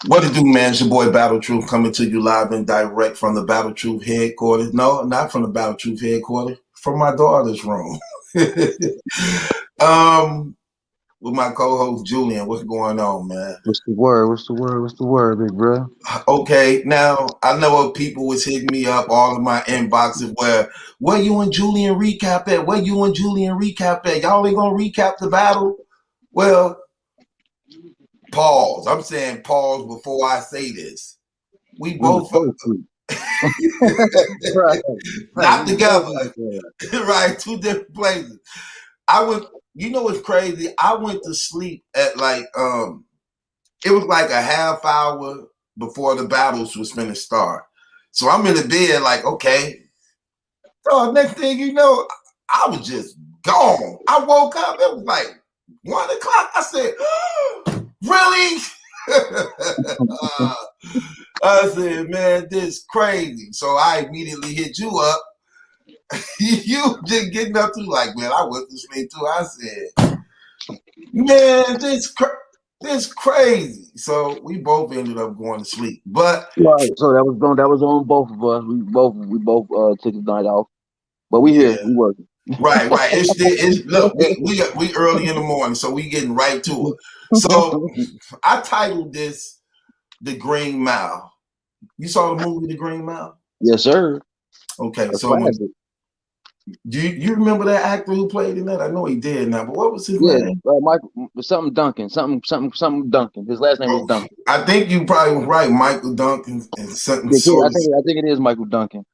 What it do, man? It's your boy Battle Truth coming to you live and direct from the Battle Truth headquarters. No, not from the Battle Truth headquarters, from my daughter's room. um, with my co-host Julian. What's going on, man? What's the word? What's the word? What's the word, big bro? Okay, now I know people was hitting me up all of my inboxes where you and Julian recap at? Where you and Julian recap at? Y'all ain't gonna recap the battle? Well, pause. I'm saying pause before I say this. We We was both so sweet. Right, right. not We was both together, like that. right? Two different places. I went. You know what's crazy? I went to sleep at it was like a half hour before the battles was finna start. So I'm in the bed like, okay. So next thing you know, I was just gone. I woke up. It was like 1 o'clock. I said, oh, really? I said, man, this is crazy. So I immediately hit you up. You just getting up to like, man, I went to sleep too. I said, man, this crazy. So we both ended up going to sleep. But Right. So that was on both of us. We both took the night off. But we here. yeah, We working. right. It's look, we early in the morning, so we getting right to it. So I titled this The Green Mile. You saw the movie The Green Mile? Yes, sir. Okay, A so when classic. do you remember that actor who played in that? I know he did now, but what was his Yeah, name? Michael something Duncan. Something Duncan. His last name was Oh, Duncan. I think you probably was right, Michael Duncan and something Yeah, sort of. I think it is Michael Duncan.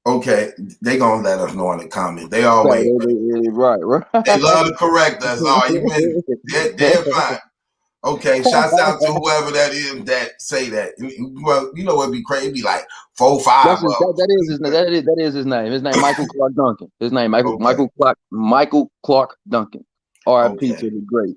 Okay, they gonna let us know in the comments. They Right, always right. they love to correct us. Oh, you been they're fine. Okay, shouts out to whoever that is that say that. Well, you know what'd be crazy? It'd be like 4, 5 That's of them. that is his name. His name Michael Clark Duncan. His name Okay, Michael Clark Duncan. R.I.P. okay, to the great.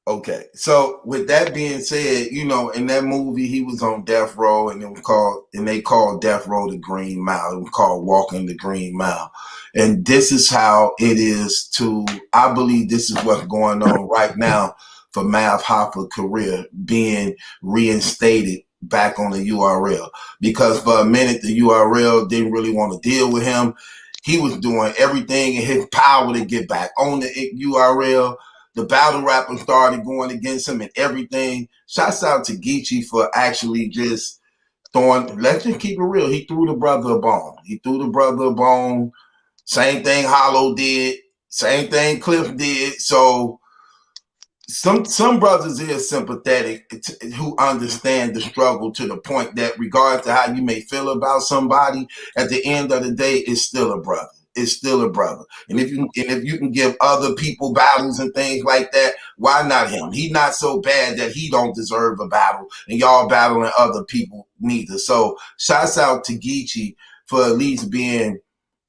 okay. So with that being said, in that movie he was on death row, and they called death row the Green Mile. It was called Walking the Green Mile, and this is how it is to. I believe this is what's going on right now for Math Hoffa career being reinstated back on the URL, because for a minute the URL didn't really want to deal with him. He was doing everything in his power to get back on the URL. The battle rappers started going against him and everything. Shouts out to Geechi for actually just throwing. Let's just keep it real. He threw the brother a bone. He threw the brother a bone. Same thing Hollow did. Same thing Cliff did. So some brothers is sympathetic who understand the struggle to the point that regardless of how you may feel about somebody, at the end of the day, it's still a brother. It's still a brother. And if you can give other people battles and things like that, why not him? He's not so bad that he don't deserve a battle, and y'all battling other people neither. So shouts out to Geechi for at least being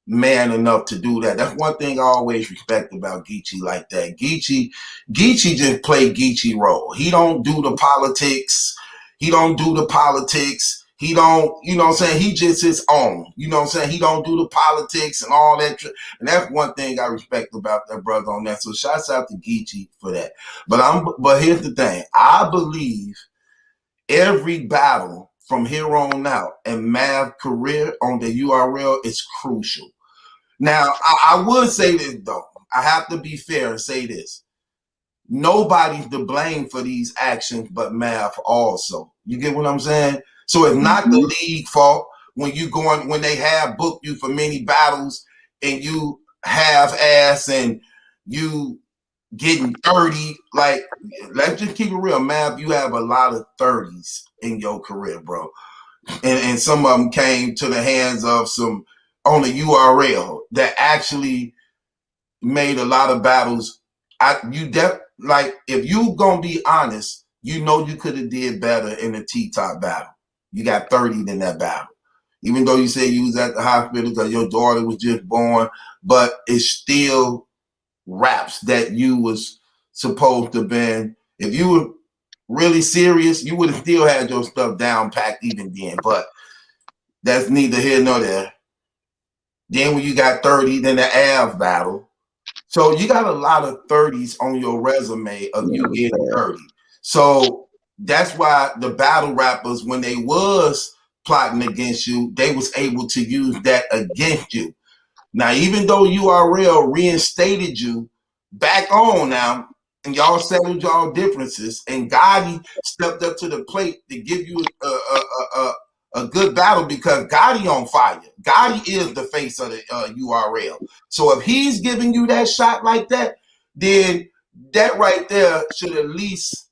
man enough to do that. That's one thing I always respect about Geechi like that. Geechi just play Geechi role. He don't do the politics. He don't do the politics. He don't, you know what I'm saying? He just his own. You know what I'm saying? He don't do the politics and all that. And that's one thing I respect about that brother on that. So shouts out to Geechi for that. But here's the thing. I believe every battle from here on out and Mav career on the URL is crucial. Now, I would say this though. I have to be fair and say this. Nobody's to blame for these actions but Math also. You get what I'm saying? So it's not Mm-hmm. the league fault when they have booked you for many battles and you half ass and you getting 30. Like, let's just keep it real, Math. You have a lot of 30s in your career, bro. And some of them came to the hands of some on the URL that actually made a lot of battles. Like, if you gonna be honest, you know you could have did better in the T-top battle. You got 30 in that battle. Even though you say you was at the hospital because your daughter was just born, but it's still raps that you was supposed to have been. If you were really serious, you would have still had your stuff down packed even then. But that's neither here nor there. Then when you got 30, then the Av battle. So you got a lot of 30s on your resume of Yeah, you it was getting bad. 30. So that's why the battle rappers, when they was plotting against you, they was able to use that against you. Now, even though URL reinstated you back on now, and y'all settled y'all differences, and Gotti stepped up to the plate to give you a good battle, because Gotti on fire. Gotti is the face of the URL. So if he's giving you that shot like that, then that right there should at least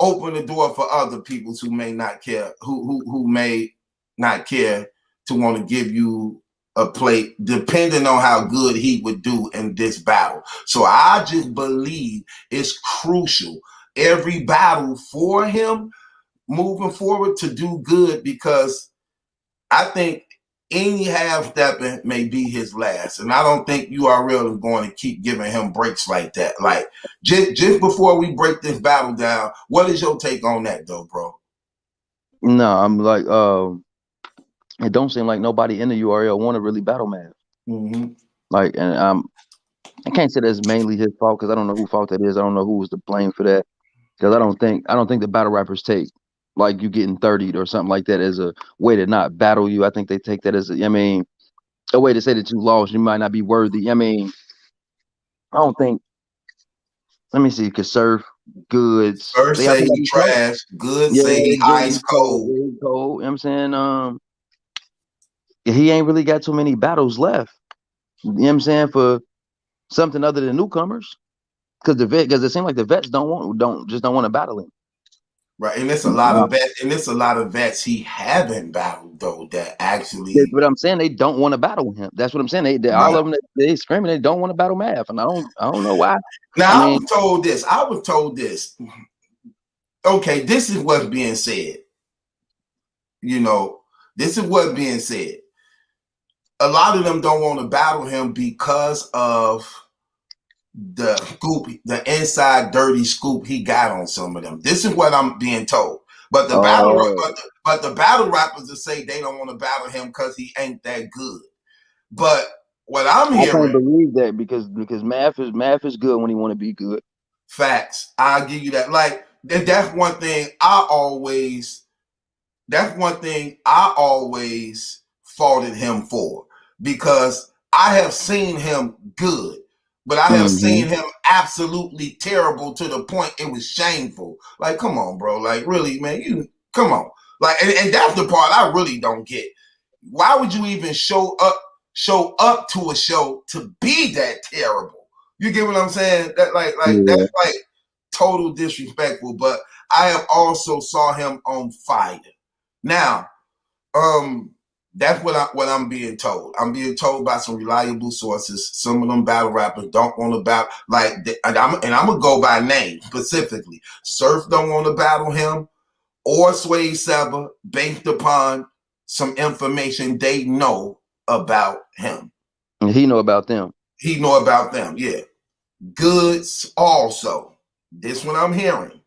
open the door for other people who may not care, who may not care to want to give you a plate, depending on how good he would do in this battle. So I just believe it's crucial every battle for him moving forward to do good, because I think any half stepping may be his last, and I don't think URL is going to keep giving him breaks like that. Like, just before we break this battle down, what is your take on that, though, bro? No, I'm like, it don't seem like nobody in the URL want to really battle Math. Mm-hmm. Like, and I can't say that's mainly his fault, because I don't know whose fault that is. I don't know who was to blame for that, because I don't think the battle rappers take like you getting 30'd or something like that as a way to not battle you. I think they take that as a way to say that you lost. You might not be worthy. I don't think. Let me see. Because Surf, Goods, First they got say he somebody smoke. trash, good Yeah, say he good. ice He cold. cold. Yeah, he cold. You know what I'm saying? He ain't really got too many battles left. You know what I'm saying? For something other than newcomers. Because it seems like the vets don't want to battle him. Right, and it's a lot of vets, and it's a lot of vets he haven't battled though that That's actually. what I'm saying. They don't want to battle him. That's what I'm saying. They all Right. of them, they screaming. They don't want to battle Math, and I don't know why. I Now I mean, was told this. I was told this. Okay, this is what's being said. You know, this is what's being said. A lot of them don't want to battle him because of the scoop, the inside dirty scoop he got on some of them. This is what I'm being told. But the but the battle rappers will say they don't want to battle him because he ain't that good. But what I'm I can't hearing, believe that, because Math is good when he want to be good. facts. I'll give you that. Like that's one thing I always. That's one thing I always faulted him for, because I have seen him good, but I have seen him absolutely terrible to the point it was shameful. Like, come on, bro. Like, really, man, you come on. Like, and that's the part I really don't get. Why would you even show up to a show to be that terrible? You get what I'm saying? That's like total disrespectful. But I have also saw him on fire. Now, that's what I'm being told. I'm being told by some reliable sources. Some of them battle rappers don't want to battle, and I'm gonna go by name specifically. Surf don't want to battle him, or Sway Saber, based upon some information they know about him. And he know about them. He know about them, yeah. Goods also. This one I'm hearing.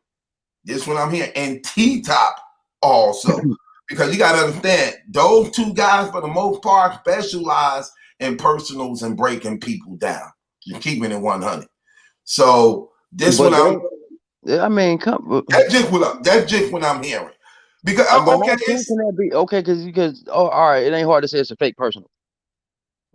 And T-Top also. Because you got to understand, those two guys, for the most part, specialize in personals and breaking people down and keeping it 100. So this But one, I mean, that's just what I'm hearing. Because but okay, how true can that be? Okay, because all right, it ain't hard to say it's a fake personal.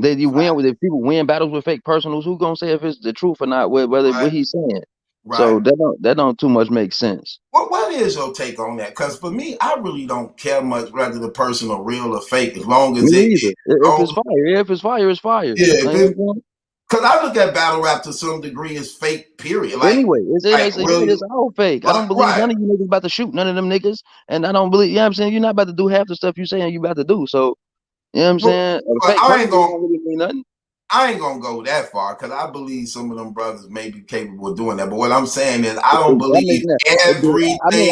That you win with, if people win battles with fake personals, who gonna say if it's the truth or not? Whether right, what he's saying. right. So that don't too much make sense. What is your take on that? Because for me, I really don't care much whether the person are real or fake, as long as Me either. If it's fire, it's fire. yeah. Like, Because I look at battle rap to some degree as fake. Period. anyway, Really, it's all fake. I don't believe right. none of you niggas about to shoot none of them niggas, and I don't believe. You know what I'm saying? You're not about to do half the stuff you saying you about to do. So you know what I'm saying? A But fake person don't really mean nothing. I ain't gonna go that far, because I believe some of them brothers may be capable of doing that. But what I'm saying is, I don't believe everything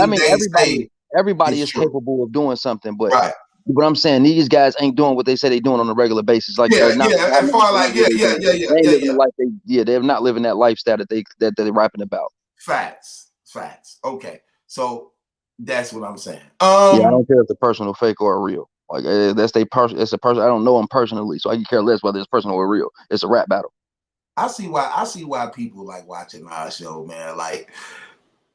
they say everybody is is true. capable of doing something, but Right. what I'm saying, these guys ain't doing what they say they doing on a regular basis. Like, Yeah. not Yeah. not As many far doing like what they doing. They ain't living the yeah. life they're not living that lifestyle that they're rapping about. Facts. Okay. So that's what I'm saying. Yeah, I don't care if it's a personal, fake, or a real. Like, that's they person. It's a person. I don't know them personally, so I can care less whether it's personal or real. It's a rap battle. I see why people like watching our show, man. Like,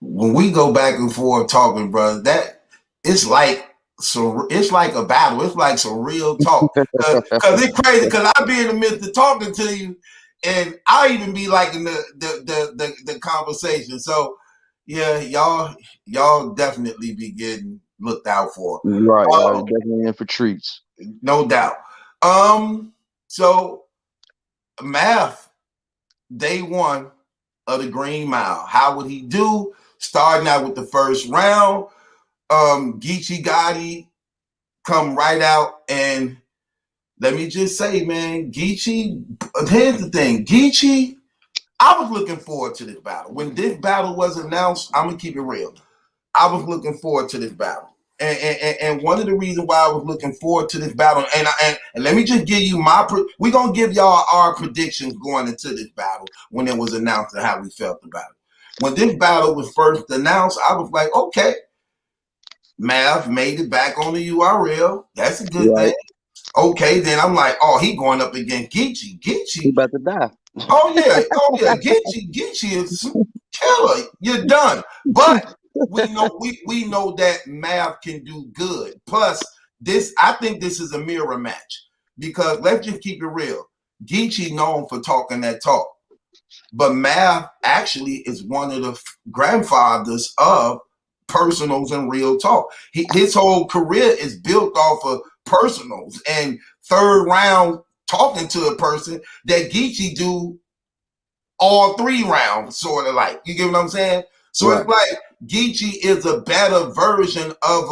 when we go back and forth talking, brother, that it's like it's like a battle. It's like some real talk. Cause it's crazy. Cause I be in the midst of talking to you, and I even be liking the conversation. So yeah, y'all definitely be getting looked out for. Right, definitely in for treats. No doubt. So Math, day one of the Green Mile. How would he do? Starting out with the first round. Geechi Gotti come right out, and let me just say, man, Geechi, here's the thing. Geechi, I was looking forward to this battle. When this battle was announced, I'm gonna keep it real. I was looking forward to this battle. And one of the reasons why I was looking forward to this battle, and let me just give you we're gonna give y'all our predictions going into this battle when it was announced and how we felt about it. When this battle was first announced, I was like, okay, Math made it back on the URL. That's a good thing. Okay, then I'm like, oh, he going up against Geechi. He about to die. Oh yeah. Geechi is killer. You're done. But we know that Math can do good. Plus, I think this is a mirror match because let's just keep it real. Geechi known for talking that talk, but Math actually is one of the grandfathers of personals and real talk. His whole career is built off of personals and third round talking to a person that Geechi do all 3 rounds, sort of like. You get what I'm saying? So right. It's like Geechi is a better version of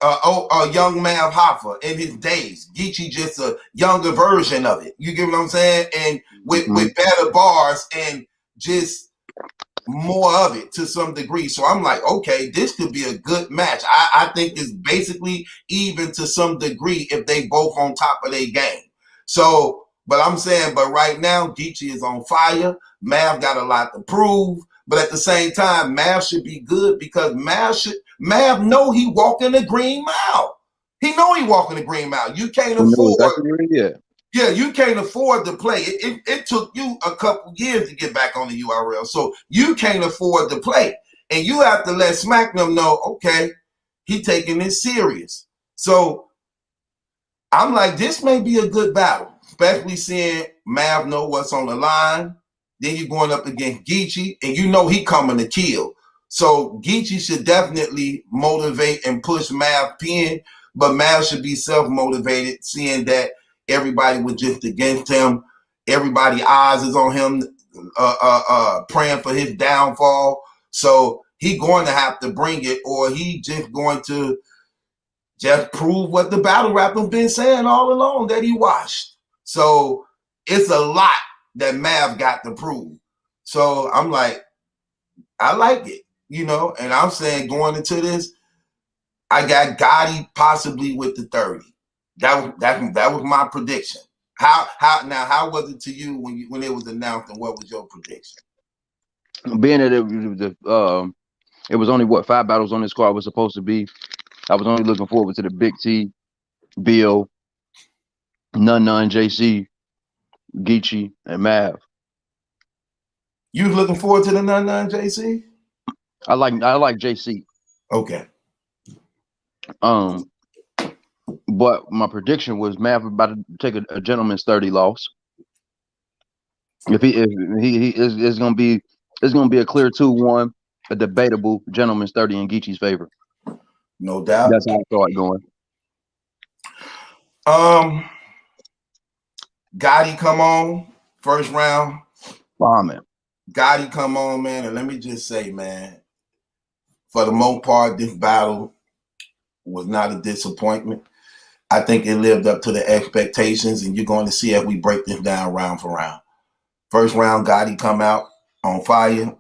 a young Math Hoffa in his days. Geechi just a younger version of it. You get what I'm saying? And with better bars and just more of it to some degree. So I'm like, okay, this could be a good match. I think it's basically even to some degree if they both on top of their game. So, but I'm saying, but right now, Geechi is on fire. Math got a lot to prove. But at the same time, Math should be good because Math know he walking the Green Mile. He know he walking the Green Mile. You can't afford. Yeah, you can't afford to play. It took you a couple years to get back on the URL. So you can't afford to play. And you have to let SmackDown know, okay, he taking this serious. So I'm like, this may be a good battle, especially seeing Mav know what's on the line. Then you're going up against Geechi, and you know he coming to kill. So Geechi should definitely motivate and push Mav Pin, but Mav should be self-motivated, seeing that everybody was just against him. Everybody's eyes is on him, praying for his downfall. So he going to have to bring it, or he just going to just prove what the battle rapper's been saying all along, that he washed. So it's a lot that Mav got to prove. So I'm like, I like it, you know, and I'm saying going into this, I got Gotti possibly with the 30. That was my prediction. How was it to you when it was announced, and what was your prediction? Being that it was only 5 battles on this card was supposed to be, I was only looking forward to the Big T, Bill, Nun, JC, Geechi, and Mav. You was looking forward to the Nun JC? I like JC. Okay. But my prediction was Mav about to take a gentleman's 30 loss. If he is gonna be, it's gonna be a clear 2-1, a debatable gentleman's 30 in Geechi's favor. No doubt. That's how I saw it going. Gotti come on first round. Bombing. Gotti come on, man, and let me just say, man, for the most part, this battle was not a disappointment. I think it lived up to the expectations, and you're going to see as we break this down round for round. First round, Gotti come out on fire.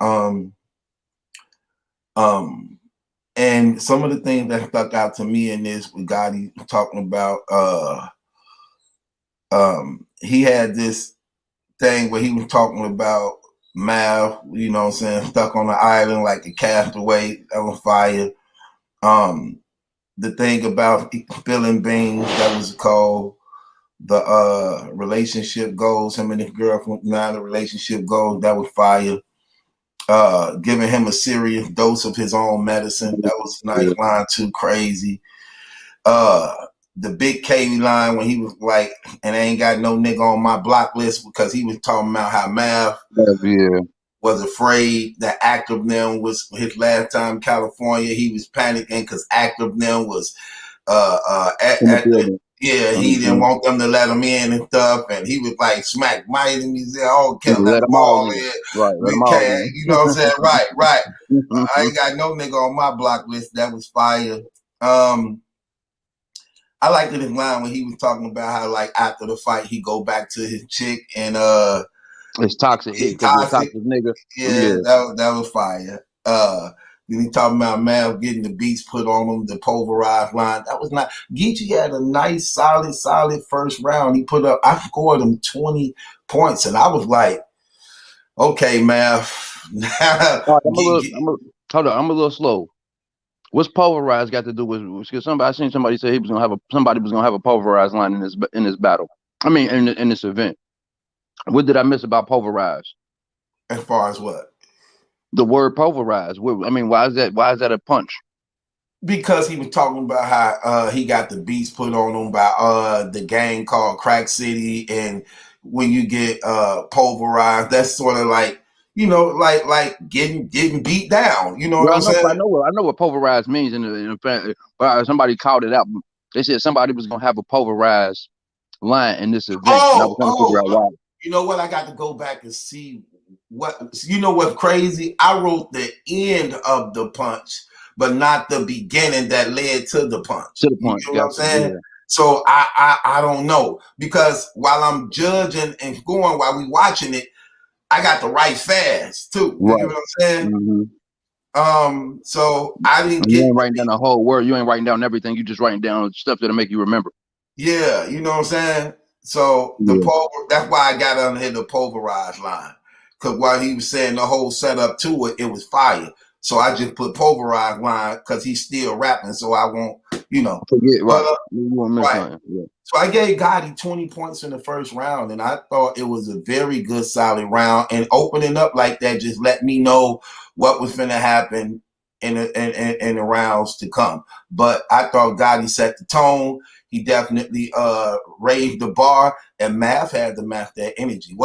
And some of the things that stuck out to me in this with Gotti talking about, he had this thing where he was talking about Mav, you know what I'm saying, stuck on the island like a castaway. That was fire. The thing about spilling beans, that was called the relationship goals. Him and his girlfriend, now the relationship goals, that was fire. giving him a serious dose of his own medicine. That was a nice line too. Crazy. Uh, the Big K line when he was like, and I ain't got no nigga on my block list because he was talking about how Math was afraid that Active them was his last time in California. He was panicking because Active them was he didn't want them to let him in and stuff, and he was like smack biting me. He said, "Oh, can't let them all in. Right, We can't." You know what I'm saying? Right. I ain't got no nigga on my block list. That was fire. I liked his line when he was talking about how like after the fight he go back to his chick and it's toxic. He's a toxic nigga. Yeah, that was fire. Then he talking about Mav getting the beats put on him, the pulverized line. That was not. Geechi had a nice, solid first round. He put up. I scored him 20 points, and I was like, okay, Mav. Hold on, I'm a little slow. What's pulverized got to do with? Because I seen somebody say somebody was gonna have a pulverized line in this battle. I mean, in this event. What did I miss about pulverized? As far as what? The word pulverized. I mean, why is that a punch? Because he was talking about how he got the beats put on him by the gang called Crack City, and when you get pulverized, that's sort of like, you know, like getting beat down. You know what I'm saying? I know what pulverized means. In fact, somebody called it out. They said somebody was gonna have a pulverized line in this event, and I was trying to figure out why. You know what? I got to go back and see what. You know what's crazy? I wrote the end of the punch, but not the beginning that led to the punch. You know what I'm saying? Yeah. So I don't know, because while I'm judging and going while we watching it, I got to write fast too. You know what I'm saying? Mm-hmm. So I didn't You ain't writing down the whole word. You ain't writing down everything. You just writing down stuff that'll make you remember. Yeah, you know what I'm saying? So that's why I got under here the pulverized line. Because while he was saying the whole setup to it, it was fire. So I just put pulverized line because he's still rapping, so I won't, forget, right. You won't miss something. Yeah. So I gave Gotti 20 points in the first round, and I thought it was a very good, solid round. And opening up like that just let me know what was going to happen in the rounds to come. But I thought Gotti set the tone. He definitely raised the bar, and Math had to match that energy.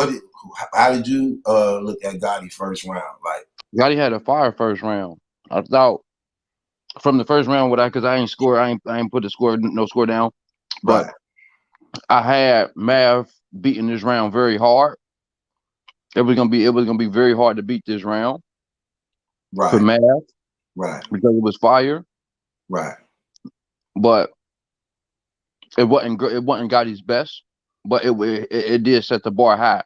How did you look at Gotti first round? Like, Gotti had a fire first round. I thought from the first round, because I ain't score, I ain't put no score down, but I had Math beating this round very hard. It was gonna be very hard to beat this round, for Math, because it was fire, but it wasn't Gotti's best, but it did set the bar high.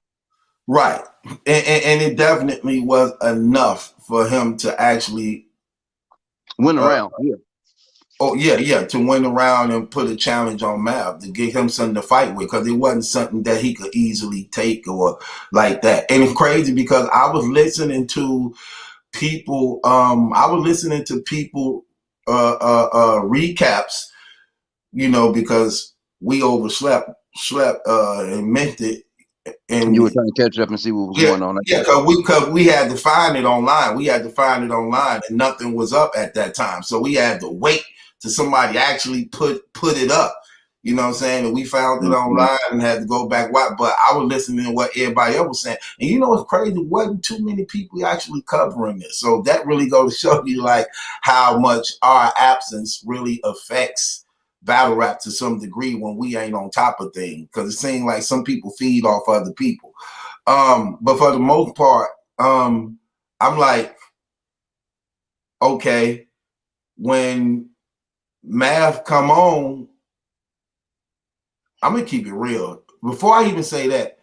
Right. And it definitely was enough for him to actually win the round. To win the round and put a challenge on Mav, to give him something to fight with, because it wasn't something that he could easily take or like that. And it's crazy because I was listening to people, recaps, because we overslept and meant it. And you were trying to catch up and see what was going on. Yeah, because we had to find it online. And nothing was up at that time. So we had to wait till somebody actually put it up. You know what I'm saying? And we found it online and had to go back. But I was listening to what everybody else was saying. And you know what's crazy? Wasn't too many people actually covering this. So that really goes to show you like how much our absence really affects battle rap to some degree when we ain't on top of things. Because it seems like some people feed off other people. But for the most part, I'm like, okay, when Math come on, I'm gonna keep it real. Before I even say that,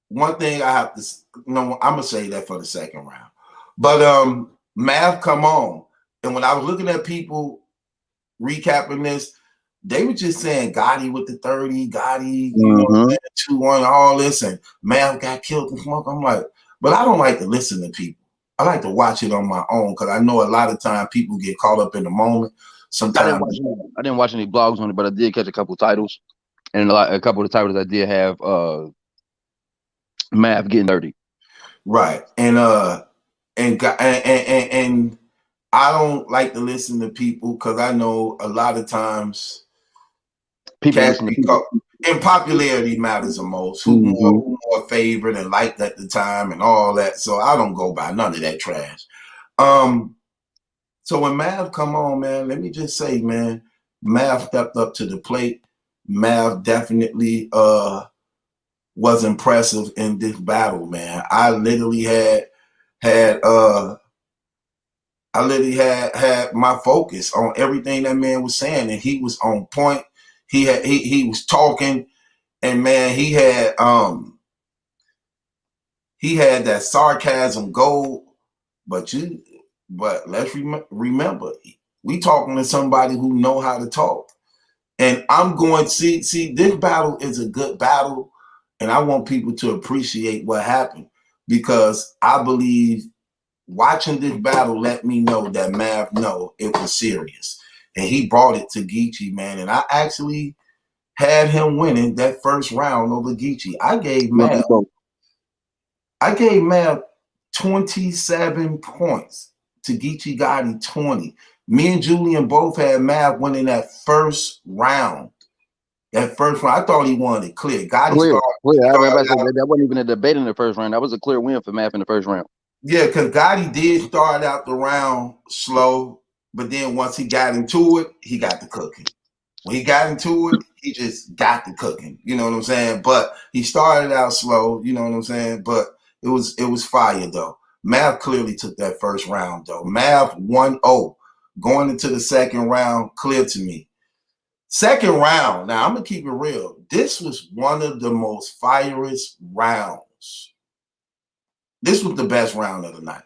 one thing I have to I'm gonna say that for the second round. But Math come on, and when I was looking at people recapping this, they were just saying Gotti with the 30, Gotti, 2-1, all this, and Mav got killed and smoke. I'm like, but I don't like to listen to people. I like to watch it on my own, because I know a lot of times people get caught up in the moment. Sometimes I didn't watch any blogs on it, but I did catch a couple titles, and a couple of the titles I did have Mav getting 30. Right. And and I don't like to listen to people because I know a lot of times people listen to people. And popularity matters the most. Who more favored and liked at the time and all that. So I don't go by none of that trash. So when Math come on, man, let me just say, man, Math stepped up to the plate. Math definitely was impressive in this battle, man. I literally had my focus on everything that man was saying, and he was on point. He was talking, and man, he had that sarcasm gold. But let's remember, we talking to somebody who know how to talk. And I'm going to see this battle is a good battle, and I want people to appreciate what happened, because I believe watching this battle let me know that Math know it was serious. And he brought it to Geechi, man. And I actually had him winning that first round over Geechi. I gave Math 27 points to Geechi Gotti 20. Me and Julian both had Math winning that first round. I thought he wanted it clear. Gotti clear. That wasn't even a debate in the first round. That was a clear win for Math in the first round. Yeah, because Gotti did start out the round slow, but then once he got into it, he got the cooking. When he got into it, he just got the cooking. You know what I'm saying? But he started out slow. You know what I'm saying? But it was fire though. Math clearly took that first round though. Math 1-0 going into the second round. Clear to me. Second round. Now I'm gonna keep it real. This was one of the most fierest rounds. This was the best round of the night.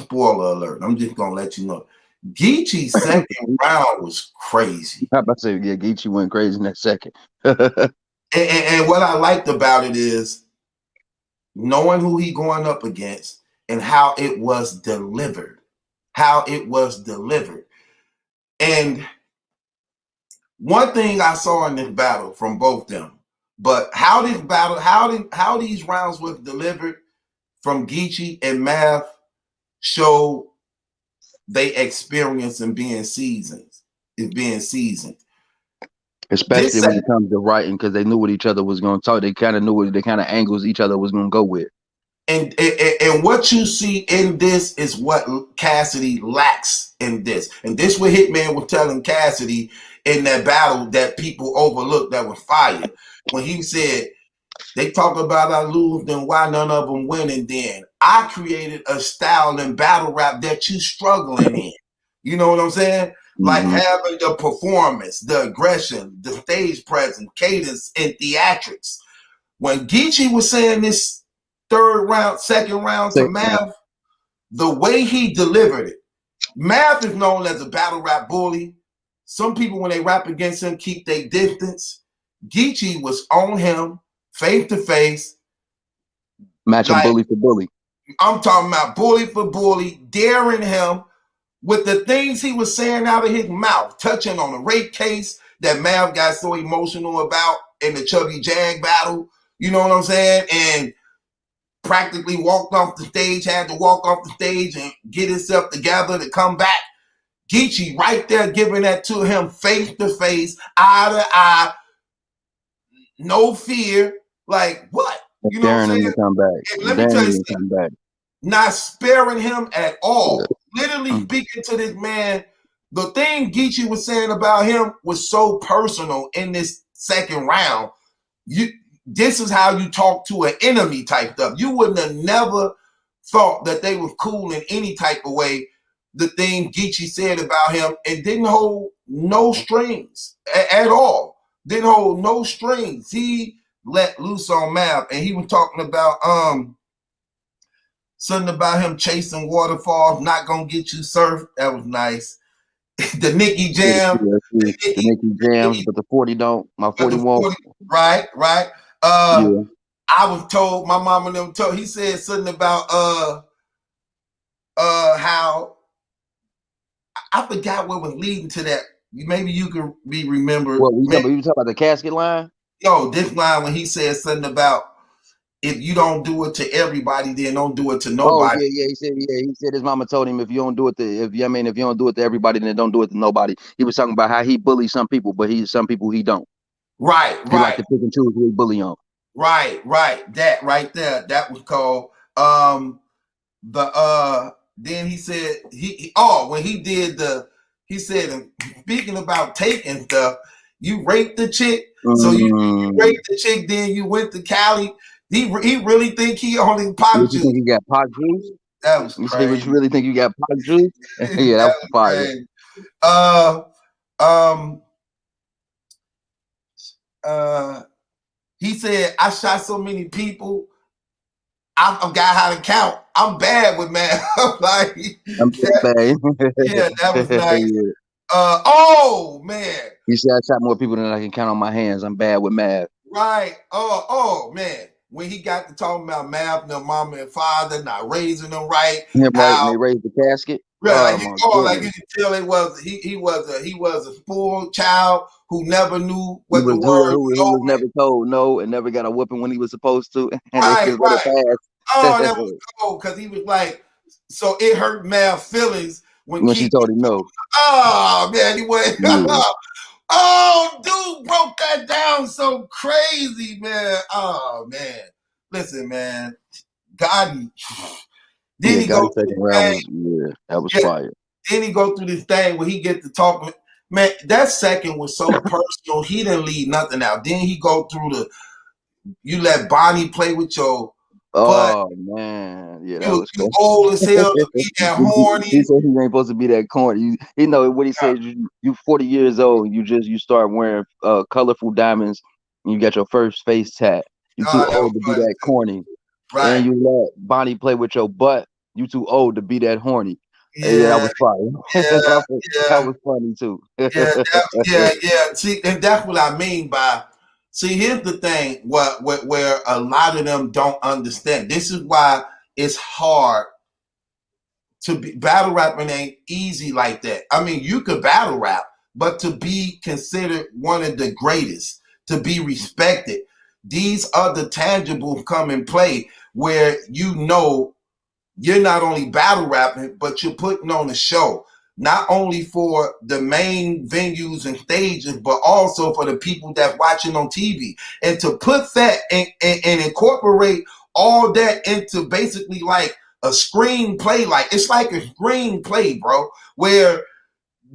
Spoiler alert. I'm just going to let you know. Geechi's second round was crazy. I'm about to say, yeah, Geechi went crazy in that second. and what I liked about it is knowing who he going up against and how it was delivered. And one thing I saw in this battle from both them, but how these rounds were delivered from Geechi and Math show they experience in being seasoned. Especially when it comes to writing, because they knew what each other was going to talk. They kind of knew what the kind of angles each other was going to go with. And what you see in this is what Cassidy lacks in this. And this what Hitman was telling Cassidy in that battle that people overlooked that was fire. When he said, they talk about I lose, then why none of them win? And then I created a style in battle rap that you struggling in. You know what I'm saying? Like having the performance, the aggression, the stage presence, cadence, and theatrics. When Geechi was saying this second round to Math, the way he delivered it. Math is known as a battle rap bully. Some people, when they rap against him, keep their distance. Geechi was on him, face to face. Matching bully for bully. I'm talking about bully for bully, daring him with the things he was saying out of his mouth, touching on a rape case that Mav got so emotional about in the Chubby Jag battle. You know what I'm saying? And practically walked off the stage, had to walk off the stage and get himself together to come back. Geechi right there giving that to him face to face, eye to eye, no fear. Like, what? You know what I'm saying? Him to come back. Let me tell you something. Not sparing him at all. Literally speaking to this man. The thing Geechi was saying about him was so personal in this second round. This is how you talk to an enemy type stuff. You wouldn't have never thought that they were cool in any type of way. The thing Geechi said about him, and didn't hold no strings at all. Didn't hold no strings. He let loose on Mav, and he was talking about something about him chasing waterfalls, not gonna get you surfed. That was nice. The Nicky Jam. The Nicky Jams, but the 40 don't. My 40 won't. Right. I was told, my mama them told, he said something about how I forgot what was leading to that. Maybe you can be remembered. What you talking about the casket line? Yo, this line when he said something about if you don't do it to everybody, then don't do it to Oh nobody. yeah. He said his mama told him if you don't do it to if you don't do it to everybody, then don't do it to nobody. He was talking about how he bullies some people, but some people he don't. Right, He like right, to pick and choose who he bully on. right. That right there, that was called the then he said when he did he said, speaking about taking stuff, you raped the chick, so you raped the chick, then you went to Cali. He really think he only pop What you juice. think he got pot juice? That was You say what crazy. you really think you got pot juice? Yeah, that That was was fire. crazy. He said, I shot so many people, I forgot how to count. I'm bad with math. Like, I'm bad. yeah, that was nice. Yeah. Oh man. He said I shot more people than I can count on my hands. I'm bad with math. Right. Oh man. When he got to talking about math and their mama and father not raising them right, Yeah, right. And how they raised the casket. right, Oh my like you goodness. can tell he was a spoiled child who never knew He what the was word who no was meant. never told no and never got a whooping when he was supposed to, and they Right, just let it pass. Oh, that was cold because he was like, so it hurt Math's feelings when When she Keith. told him no. Oh man, he went. Yeah. Oh, dude broke that down so crazy, man. Oh man, listen, man, Gotti. Then Yeah, he got go his through second this round thing. was that was Yeah, fire. then he go through this thing where he get to talking. Man, that second was so personal. He didn't leave nothing out. Then he go through you let Bonnie play with your butt. Oh man, yeah, that You was crazy. old as hell to be that He horny. said he ain't supposed to be that corny. You know what he said. You 40 years old. You start wearing colorful diamonds. And you got your first face tat. You too Oh, that was old to be funny that too. corny. And Right. you let Bonnie play with your butt. You too old to be that horny. Yeah, that Yeah, was fire. yeah, That yeah. was funny too. Yeah. See, and that's what I mean by. See, here's the thing: where a lot of them don't understand. This is why it's hard to be battle rapping. Ain't easy like that. I mean, you could battle rap, but to be considered one of the greatest, to be respected, these other tangibles come in play where you're not only battle rapping, but you're putting on a show, not only for the main venues and stages, but also for the people that watching on TV. And to put that and incorporate all that into basically like a screenplay, like it's like a screenplay, bro, where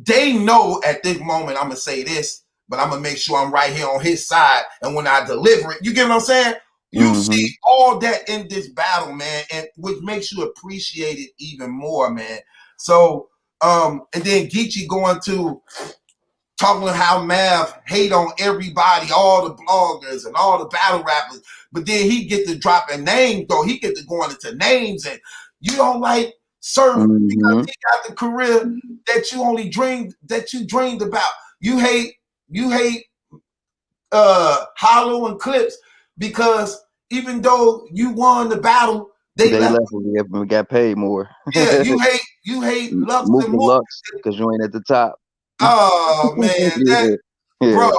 they know at this moment I'm gonna say this, but I'm gonna make sure I'm right here on his side. And when I deliver it, you get what I'm saying? You see all that in this battle, man, and which makes you appreciate it even more, man. So, and then Geechi going to talking about how Math hate on everybody, all the bloggers and all the battle rappers, but then he get to dropping names, though. He get to going into names, and you don't like Sir because he got the career that you dreamed about. You hate Hollow and Clips because even though you won the battle, they They left. left. We got paid more. Yeah, you hate Lux Move and the Mook. Lux because you ain't at the top. Oh man, Yeah, bro, yeah.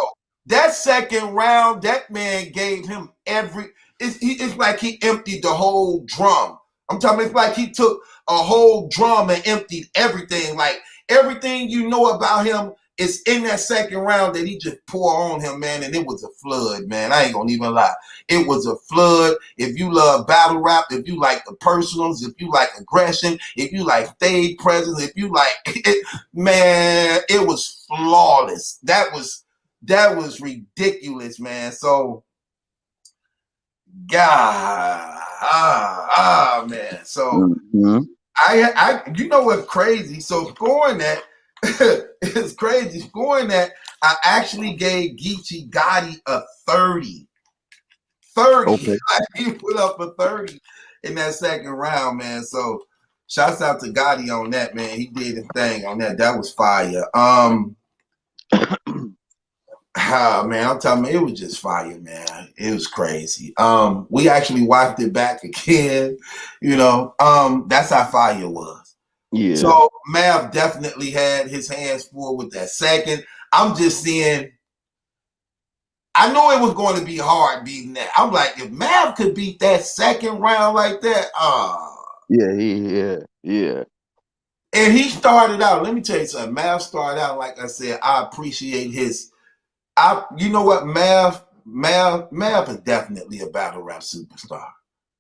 that second round, that man gave him it's like he emptied the whole drum. I'm talking, it's like he took a whole drum and emptied everything. Like everything you know about him is in that second round that he just poured on him, man. And it was a flood, man. I ain't gonna even lie. It was a flood. If you love battle rap, if you like the personals, if you like aggression, if you like stage presence, if you like it, man, it was flawless. That was ridiculous, man. So, God, man. So, you know what's crazy? So scoring that, it's crazy. Scoring that, I actually gave Geechi Gotti a 30. 30. Okay. He put up a 30 in that second round, man. So, shouts out to Gotti on that, man. He did his thing on that. That was fire. Man, I'm telling you, it was just fire, man. It was crazy. We actually watched it back again, you know. That's how fire was. Yeah. So Mav definitely had his hands full with that second. I'm just seeing I knew it was going to be hard beating that. I'm like, if Mav could beat that second round like that, Yeah. And he started out, let me tell you something. Mav started out, like I said, I appreciate you know what, Mav is definitely a battle rap superstar.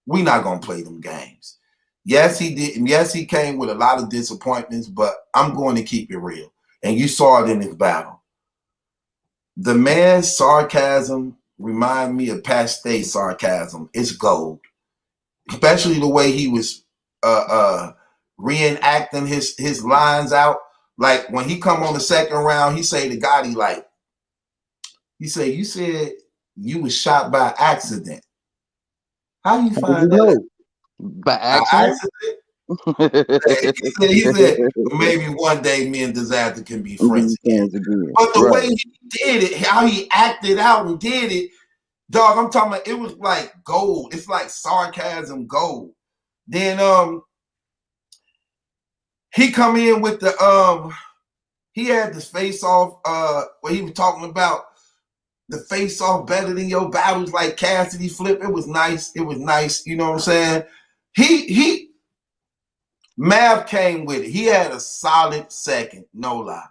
We're not going to play them games. Yes, he did. And yes, he came with a lot of disappointments, but I'm going to keep it real. And you saw it in his battle. The man's sarcasm remind me of Paste sarcasm. It's gold, especially the way he was reenacting his lines out. Like when he come on the second round, he say to Gotti, like, he say, you said you was shot by accident. How you How did find you that? know? By By accident? accident? He said, maybe one day me and Disaster can be friends again. Again. But the way Right. he did it, how he acted out and did it, dog, I'm talking about, it was like gold. It's like sarcasm gold. Then he come in with the he had this face off where he was talking about the face off better than your battles, like Cassidy Flip. It was nice. It was nice. You know what I'm saying? He Mav came with it. He had a solid second, no lie.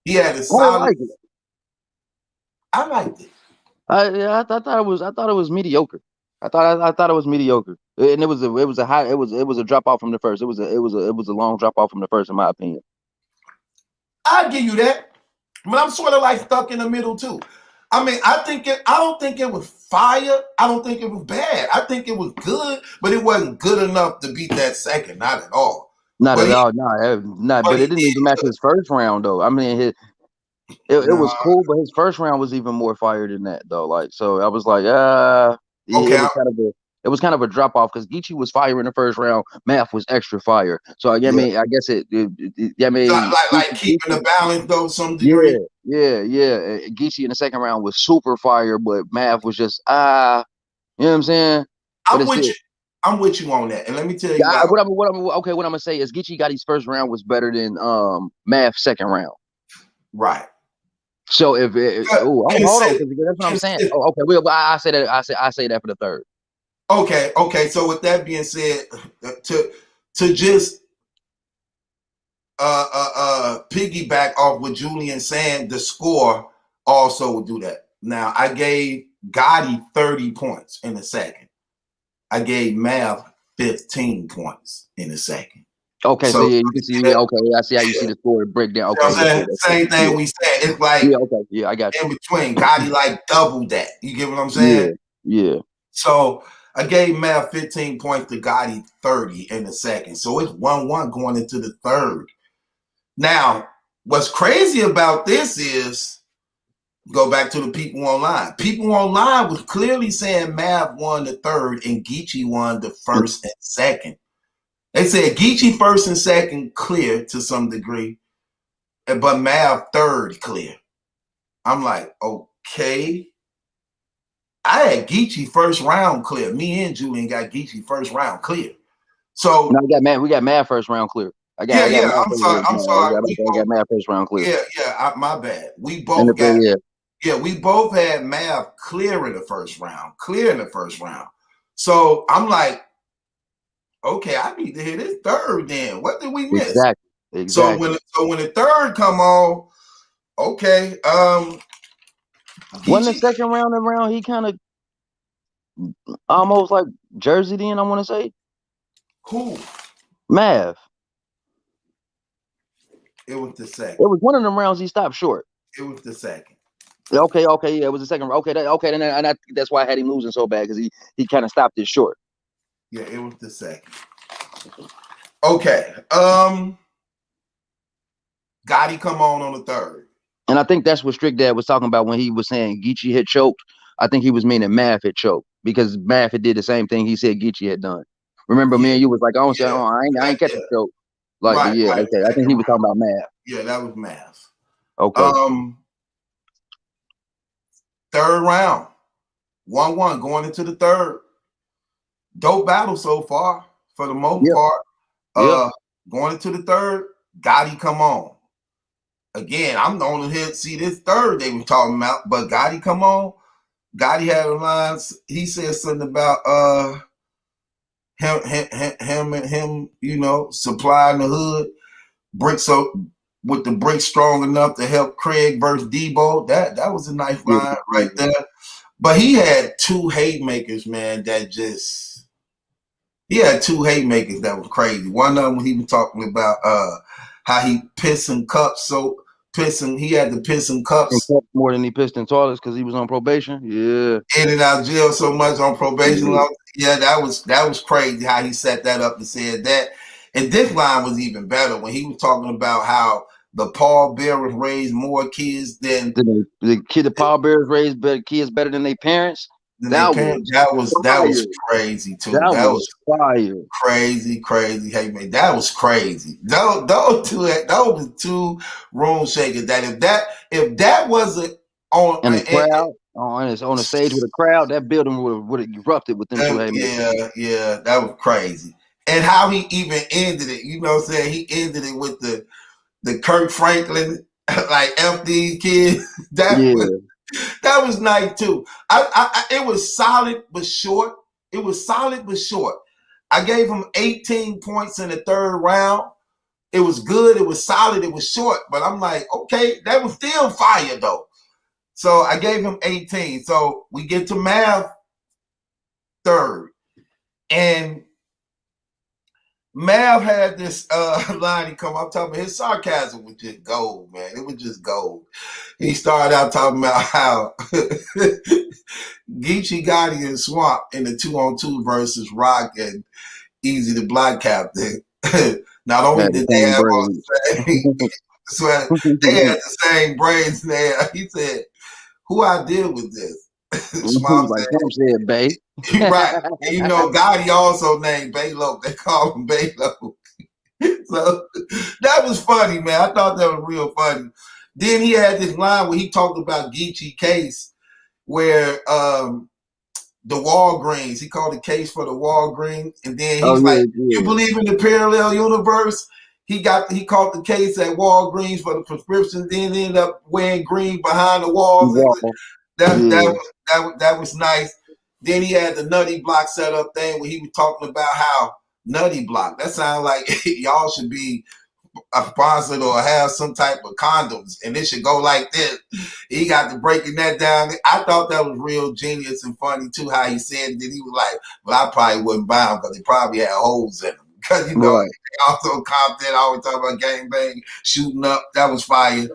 He had a solid. Like it. I liked it. I thought it was mediocre. I thought it was mediocre, and it was a drop off from the first. It was a long drop off from the first, in my opinion. I'll give you that. But I'm sort of like stuck in the middle too. I mean, I don't think it was fire. I don't think it was bad. I think it was good, but it wasn't good enough to beat that second, not at all. Not But at he all. Not. but But he it didn't even match did his first round though. I mean, it nah, was cool, but his first round was even more fire than that though. Like, so I was like, it okay, was kind of a drop off because Geechi was fire in the first round. Math was extra fire. So I yeah. mean, I guess I mean, Like keeping the balance though, some degree. yeah. Geechi in the second round was super fire, but Math was just you know what I'm saying? But I'm it's with still. you. I'm with you on that. And let me tell you Yeah, why. what I'm gonna say is Geechi got his first round was better than Math second round. Right. So if hold on, because that's what I'm saying. Consider, Oh, okay. Well, I say that. I say that for the third. okay. So with that being said, to just piggyback off what Julian saying, the score also would do that. Now I gave Gotti 30 points in the second. I gave Mav 15 points in the second. Okay, so So yeah, you can see. Yeah, okay, I see how you see the score breakdown. you know Okay, what I'm saying? that's good. Same thing we said. It's like Yeah, okay, yeah, I got you. in between. Gotti like doubled that. You get what I'm saying? Yeah. So I gave Mav 15 points to Gotti 30 in the second. So it's 1-1 going into the third. Now, what's crazy about this is, go back to the people online. People online was clearly saying Mav won the third and Geechi won the first and second. They said Geechi first and second clear to some degree, but Mav third clear. I'm like, okay. I had Geechi first round clear. Me and Julian got Geechi first round clear. So No, we got Math first round clear. I got yeah. Math I'm first sorry. round. I'm sorry. I got Math first round clear. My bad. We And both the third, got yeah. Yeah, we both had Mav clear in the first round. So I'm like, okay, I need to hit this third then. What did we miss? So Exactly. when the third come on, okay, Wasn't the Geechi, second round he kind of almost like Jersey then, I want to say? who? Math. It was the It second. was one of them rounds he stopped short. It was the second. Okay, yeah, it was the second. Okay, then that's why I had him losing so bad because he kind of stopped it short. Yeah, it was the second. Okay, Gotti come on the third. And I think that's what Strick Dad was talking about when he was saying Geechi had choked. I think he was meaning Math had choked because Math had did the same thing he said Geechi had done. Remember, me Yeah, and you was like, oh, yeah, I ain't catch yeah. the choke. Like, but Right, yeah, right. okay. I think he was talking about Math. Yeah, that was Mav. Okay. Third round, 1-1 going into the third. Dope battle so far for the most part. Yep. Going into the third, Gotti come on. Again, I'm the only here to see this third they were talking about, but Gotti come on. Gotti had a line. He said something about him, you know, supplying the hood bricks so with the bricks strong enough to help Craig versus Debo. That was a nice Yeah, line yeah. right there. But he had two haymakers, man. He had two haymakers that were crazy. One of them he was talking about how he pissing cups, so pissing he had to piss in cups More than he pissed in toilets because he was on probation. Yeah. in and out of jail so much on probation. Yeah. Yeah, that was crazy how he set that up and said that. And this line was even better when he was talking about how the pallbearers raised more kids The pallbearers raised kids better than their parents. their That parents. was That fire. was crazy too. That That was was fire. crazy. Hey man, that was crazy. Those were two room shakers. If that wasn't on And the crowd on the stage with a crowd, that building would have erupted with them two haymakers. yeah, that was crazy. And how he even ended it, you know what I'm saying? He ended it with the Kirk Franklin, like F these kids. That was nice too. It was solid but short. It was solid but short. I gave him 18 points in the third round. It was good. It was solid. It was short. But I'm like, okay, that was still fire though. So I gave him 18. So we get to Math third. And Mav had this line he come up talking about his sarcasm was just gold, man. It was just gold. He started out talking about how Geechi, Gotti, and Swamp in the 2-on-2 versus Rock and Easy the Block Captain. Not only did they have on the same sweat, they had the same braids there. He said, "Who idea was this?" Swamp said, "Bay." Right. And you know, Gotti also named Balo. They call him Balo. So that was funny, man. I thought that was real funny. Then he had this line where he talked about Geechi case where the Walgreens, he called the case for the Walgreens, and then he's you believe in the parallel universe? He caught the case at Walgreens for the prescription, then ended up wearing green behind the walls. That was nice. Then he had the Nutty Block setup thing where he was talking about how Nutty Block. That sounds like y'all should be sponsored or have some type of condoms, and it should go like this. He got to breaking that down. I thought that was real genius and funny too. How he said it. Then he was like, "Well, I probably wouldn't buy them because they probably had holes in them." Because you know, also Compton always talk about gang bang, shooting up. That was fire.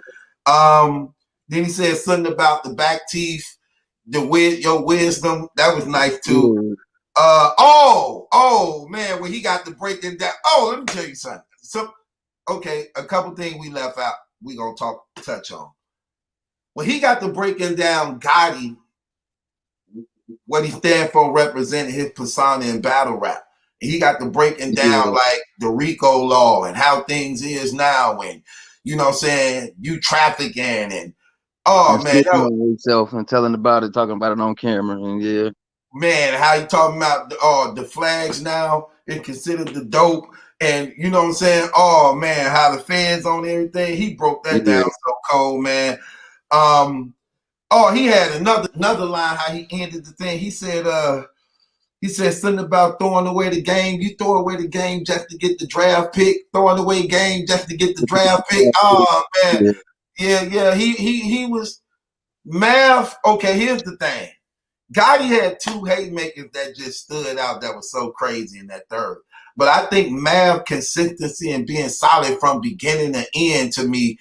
Then he said something about the back teeth. Your wisdom, that was nice too. Oh man, when he got to breaking down. Oh, let me tell you something. Okay, a couple things we left out. We gonna touch on. When he got to breaking down Gotti, what he stand for, representing his persona in battle rap. And he got to breaking down like the RICO law and how things is now, and you know what I'm saying, you trafficking and man, that was himself and talking about it on camera, and man, how he talking about the flags now is considered the dope, and you know what I'm saying. Oh man, how the fans on everything. He broke that down so cold, man. He had another line how he ended the thing. He said something about throwing away the game. You throw away the game just to get the draft pick. Throwing away game just to get the draft pick. Oh man, yeah. He was Math. Okay, here's the thing. Gotti had two haymakers that just stood out that was so crazy in that third. But I think Mav consistency and being solid from beginning to end to me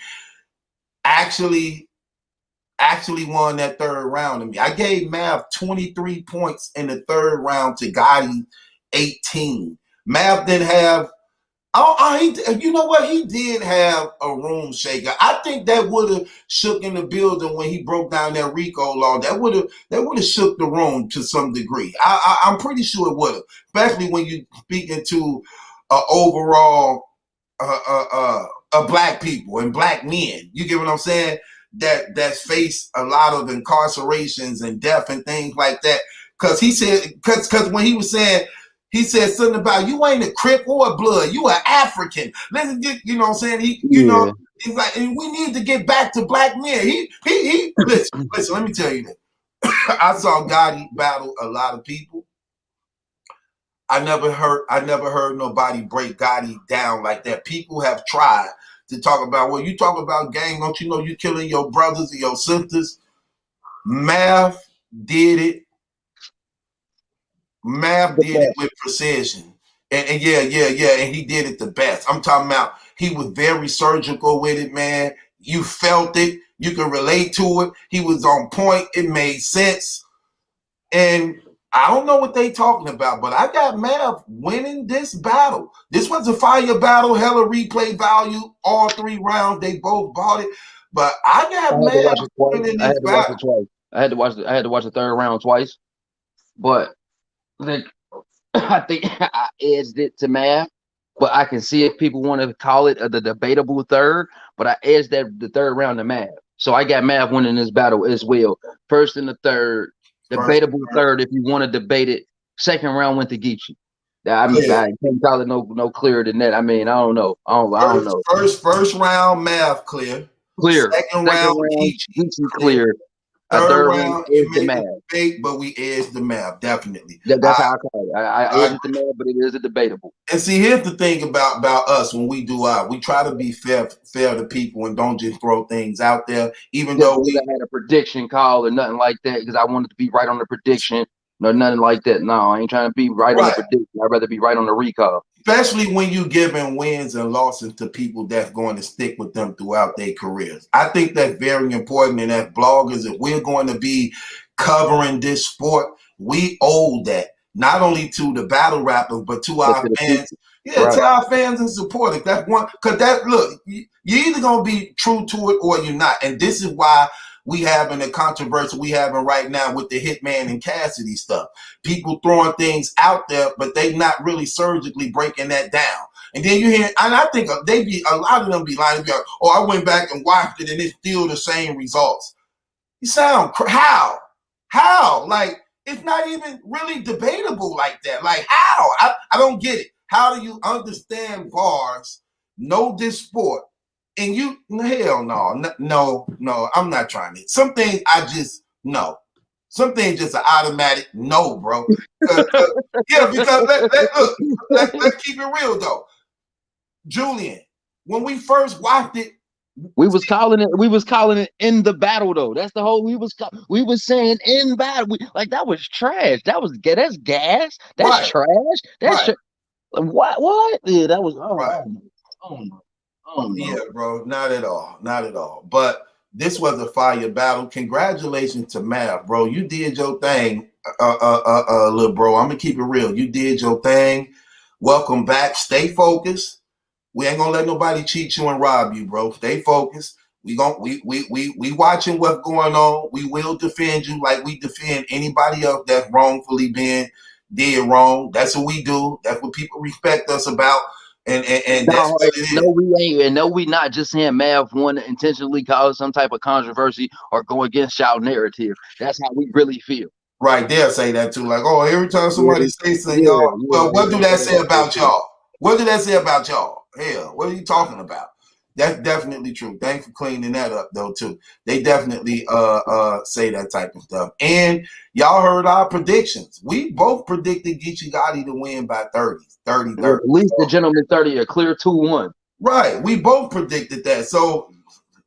actually won that third round to me. I gave Mav 23 points in the third round to Gotti 18. Mav didn't have you know what? He did have a room shaker. I think that would have shook in the building when he broke down that RICO law. That would have shook the room to some degree. I'm pretty sure it would have, especially when you speaking to overall black people and black men. You get what I'm saying? That's faced a lot of incarcerations and death and things like that. Because he said, because when he was saying. He said something about you ain't a Crip or a Blood. You are African. Let's get, you know what I'm saying? You know, he's like, and we need to get back to black men. He listen, let me tell you that. I saw Gotti battle a lot of people. I never heard nobody break Gotti down like that. People have tried to talk about, well, you talk about gang, don't you know you killing your brothers and your sisters? Math did it. Math did it with precision. And yeah, and he did it the best. I'm talking about he was very surgical with it, man. You felt it. You can relate to it. He was on point. It made sense. And I don't know what they talking about, but I got Mav winning this battle. This was a fire battle, hella replay value, all 3 rounds. They both bought it. But I got Mav winning this battle. I had to watch the 3rd round twice. But I think I edged it to Mav. But I can see if people want to call it the debatable 3rd, but I edged the 3rd round to Mav. So I got Mav winning this battle as well. 1st and the 3rd. Debatable 3rd if you want to debate it. 2nd round went to Geechi. I can't call it no clearer than that. I mean, I don't know. I don't know. First round, Mav clear. Second round, Geechi clear. 3rd round, it made the debate, but we edged the Mav, definitely. That's how I call it. I edged the Mav, but it is a debatable. And see, here's the thing about us when we do we try to be fair to people and don't just throw things out there, even though we had a prediction call or nothing like that, because I wanted to be right on the prediction. No, nothing like that. No, I ain't trying to be right on the prediction. I'd rather be right on the recall. Especially when you giving wins and losses to people that's going to stick with them throughout their careers. I think that's very important. And as bloggers, if we're going to be covering this sport, we owe that not only to the battle rappers, but to our fans. Yeah, to our fans and supporters. That's one, because look, you're either going to be true to it or you're not. And this is why we having a controversy we having right now with the Hitman and Cassidy stuff. People throwing things out there, but they not really surgically breaking that down. And then you hear, and I think a lot of them be lying. Be like, oh, I went back and watched it, and it's still the same results. You sound how? Like it's not even really debatable like that. Like how? I don't get it. How do you understand bars, know this sport? And you, hell no, I'm not trying to. Some things I just no. Some things just an automatic no, bro. Yeah, because let's keep it real though. Julian, when we first watched it, we was calling it in the battle though. That's the whole we was saying in battle. Like that was trash. That's gas. That's trash. That's what? Yeah, that was yeah, bro, not at all. But this was a fire battle. Congratulations to Mav, bro. You did your thing, little bro. I'm gonna keep it real. You did your thing. Welcome back. Stay focused. We ain't gonna let nobody cheat you and rob you, bro. Stay focused. We watching what's going on. We will defend you like we defend anybody else that's wrongfully did wrong. That's what we do. That's what people respect us about. And that's what it is. No, we ain't. And no, we not just saying Mav want to intentionally cause some type of controversy or go against y'all narrative. That's how we really feel. Right, they'll say that too. Like, oh, every time somebody says something, y'all, well, what do that say about y'all? What do that say about y'all? Hell, what are you talking about? That's definitely true. Thanks for cleaning that up, though, too. They definitely say that type of stuff. And y'all heard our predictions. We both predicted Geechi Gotti to win by 30. At least the gentleman 30, a clear 2-1. Right. We both predicted that. So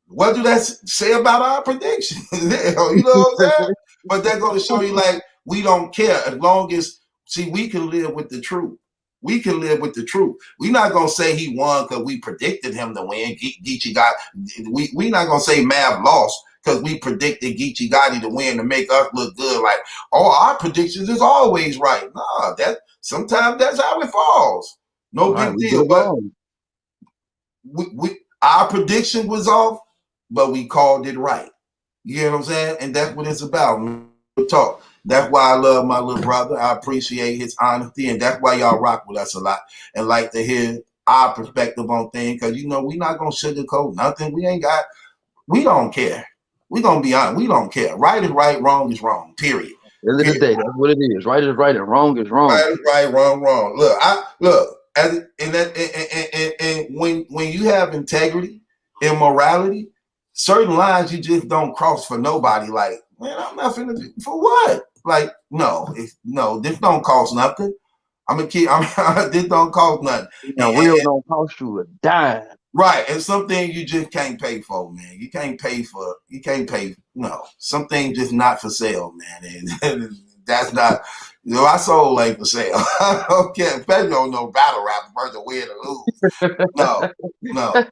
what do that say about our prediction? You know what I'm saying? But they're going to show you like we don't care as long as, see, we can live with the truth. We can live with the truth. We're not gonna say he won because we predicted him to win. Geechi got. We not gonna say Mav lost because we predicted Geechi Gotti to win to make us look good. Like, oh, our predictions is always right. Nah, that sometimes that's how it falls. No big deal. But our prediction was off, but we called it right. You know what I'm saying? And that's what it's about. We'll talk. That's why I love my little brother. I appreciate his honesty, and that's why y'all rock with us a lot and like to hear our perspective on things. Because you know we not gonna sugarcoat nothing. We don't care. We gonna be honest. We don't care. Right is right. Wrong is wrong. Period. End of the day, that's what it is. Right is right, and wrong is wrong. Right is right. Wrong. Look. And when you have integrity and morality, certain lines you just don't cross for nobody. Like, Man, I'm not finna do for what? Like, no, this don't cost nothing. I'm gonna keep. This don't cost nothing. Real don't cost you a dime. Right, and some things you just can't pay for, man. You can't pay for. You can't pay. No, some things just not for sale, man. And that's not. I sold ain't for sale. I don't care. Especially on no battle rap versus win or lose. No.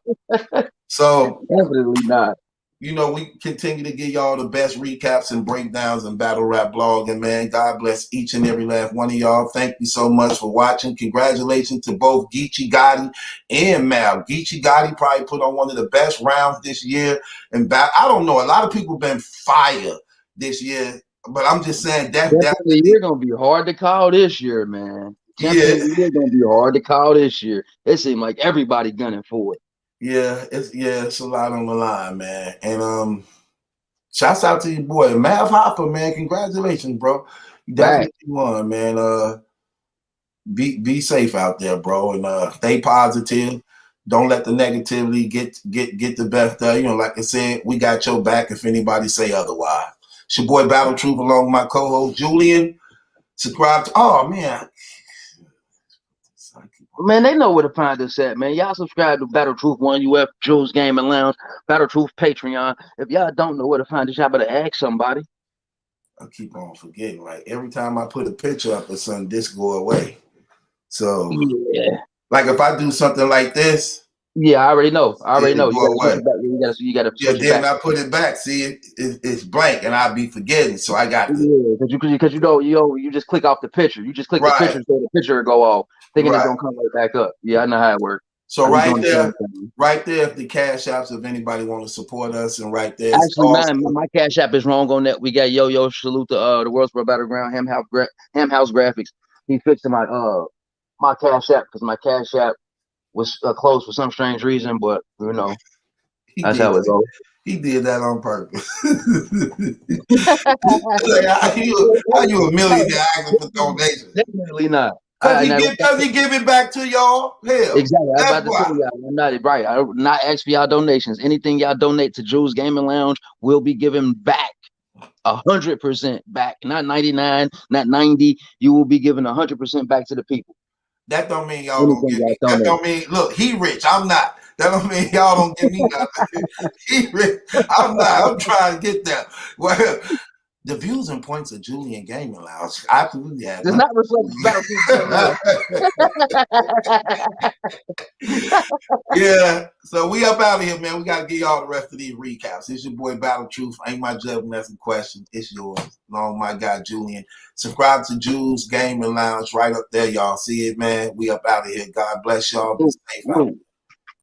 So Definitely not. we continue to give y'all the best recaps and breakdowns and battle rap blogging, man. God bless each and every last one of y'all. Thank you so much for watching. Congratulations to both Geechi Gotti and Mal. Geechi Gotti probably put on one of the best rounds this year. And I don't know, a lot of people been fire this year, but I'm just saying definitely you're gonna be hard to call this year, man. Definitely you're gonna be hard to call this year. It seemed like everybody gunning for it. Yeah, it's a lot on the line, man. And shouts out to your boy, Math Hoffa, man. Congratulations, bro. You definitely won, man. Be safe out there, bro, and stay positive. Don't let the negativity get the best of you. Like I said, we got your back if anybody say otherwise. It's your boy Battle Truth along with my co-host Julian. Subscribe to Man, they know where to find us at, man. Y'all subscribe to Battle Truth 1UF, Jules Gaming Lounge, Battle Truth Patreon. If y'all don't know where to find us, y'all better ask somebody. I keep on forgetting. Like every time I put a picture up or something, this go away. So yeah, like if I do something like this. Yeah, I already know. You gotta switch it back. You gotta switch it then back. I put it back. See, it's blank, and I'll be forgetting. So I got because you just click off the picture. You just click the picture, so the picture will go off, thinking it's gonna come right back up. Yeah, I know how it works. So right there, the cash apps. If anybody want to support us, and right there. Actually, my cash app is wrong on that. We got Yo salute to the World's Pro Battleground Ham House Graphics. He fixed my cash app because my cash app was closed for some strange reason, but that's how it goes. He did that on purpose. Like, how you a millionaire asking for donations? Definitely not. Because he give it back to y'all. Hell, exactly. I was about to tell y'all, I'm not right. I not ask for y'all donations. Anything y'all donate to Jules Gaming Lounge will be given back 100% back. Not 99, not 90. You will be given 100% back to the people. That don't mean y'all don't give me. That don't mean look, he rich. I'm not. That don't mean y'all don't give me nothing. He rich. I'm not. I'm trying to get there. Well, the views and points of Julian Gaming Lounge absolutely have. Does not reflect Yeah. So we up out of here, man. We gotta give y'all the rest of these recaps. It's your boy Battle Truth. Ain't my judgment, that's a question. It's yours. Along with my guy Julian. Subscribe to Jules Gaming Lounge right up there, y'all. See it, man. We up out of here. God bless y'all. Be safe out.